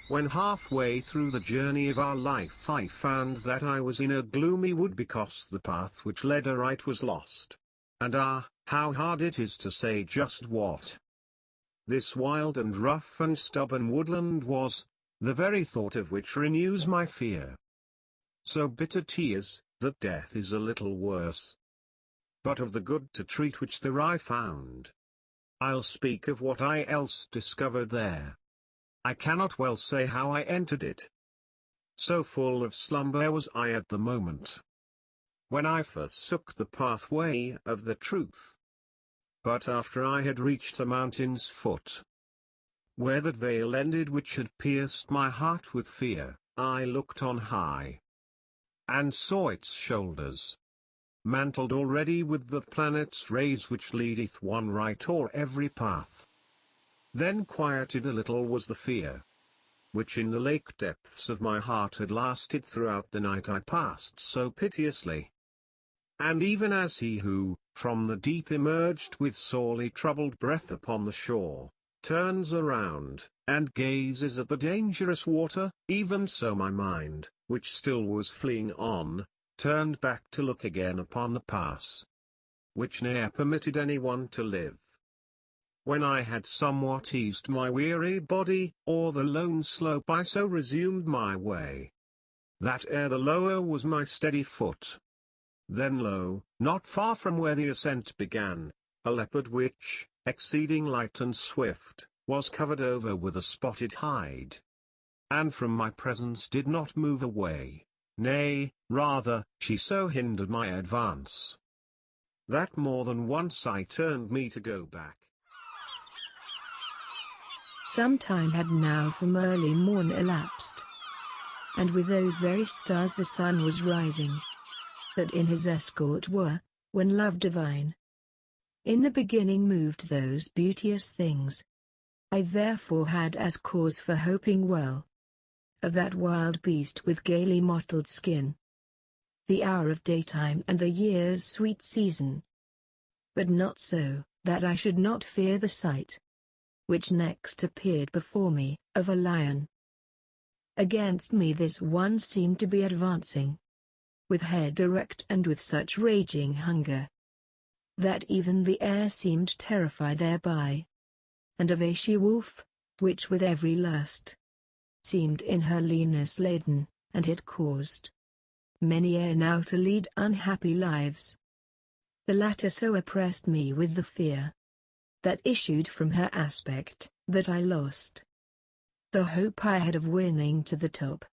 When halfway through the journey of our life I found that I was in a gloomy wood because the path which led aright was lost. And how hard it is to say just what. This wild and rough and stubborn woodland was, the very thought of which renews my fear. So bitter tears, that death is a little worse. But of the good to treat which there I found, I'll speak of what I else discovered there. I cannot well say how I entered it. So full of slumber was I at the moment, when I forsook the pathway of the truth. But after I had reached the mountain's foot, where that veil ended which had pierced my heart with fear, I looked on high, and saw its shoulders mantled already with the planet's rays which leadeth one right o'er every path. Then quieted a little was the fear, which in the lake depths of my heart had lasted throughout the night I passed so piteously. And even as he who, from the deep emerged with sorely troubled breath upon the shore, turns around, and gazes at the dangerous water, even so my mind, which still was fleeing on, turned back to look again upon the pass, which ne'er permitted anyone to live. When I had somewhat eased my weary body, o'er the lone slope I so resumed my way, that ere the lower was my steady foot. Then lo, not far from where the ascent began, a leopard which, exceeding light and swift, was covered over with a spotted hide, and from my presence did not move away, nay, rather, she so hindered my advance, that more than once I turned me to go back. Some time had now from early morn elapsed, and with those very stars the sun was rising, that in his escort were, when love divine in the beginning moved those beauteous things. I therefore had as cause for hoping well of that wild beast with gaily mottled skin, the hour of daytime and the year's sweet season. But not so, that I should not fear the sight, which next appeared before me, of a lion. Against me this one seemed to be advancing, with head erect and with such raging hunger, that even the air seemed terrified thereby. And of a she-wolf, which with every lust seemed in her leanness laden, and had caused many ere now to lead unhappy lives. The latter so oppressed me with the fear that issued from her aspect, that I lost the hope I had of winning to the top.